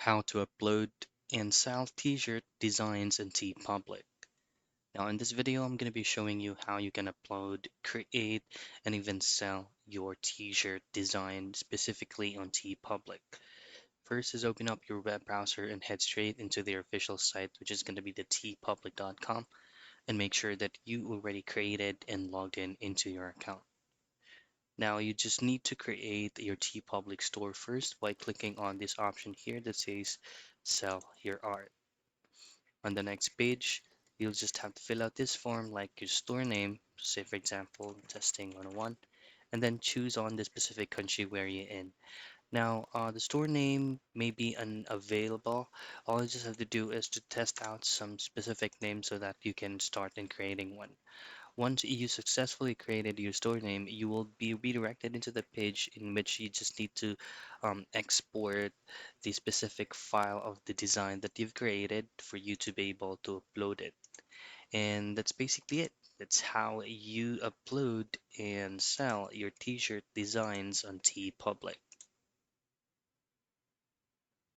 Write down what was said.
how to upload and sell t-shirt designs in Teepublic. Now in this video, I'm going to be showing you how you can upload, create, and even sell your t-shirt design specifically on Teepublic. First is open up your web browser and head straight into their official site, which is going to be the teepublic.com, and make sure that you already created and logged in into your account. Now you just need to create your Teepublic store first by clicking on this option here that says sell your art. On the next page, you'll just have to fill out this form like your store name, say for example, testing 101, and then choose on the specific country where you're in. Now, the store name may be unavailable. All you just have to do is to test out some specific names so that you can start in creating one. Once you successfully created your store name, you will be redirected into the page in which you just need to export the specific file of the design that you've created for you to be able to upload it. And that's basically it. That's how you upload and sell your t-shirt designs on TeePublic.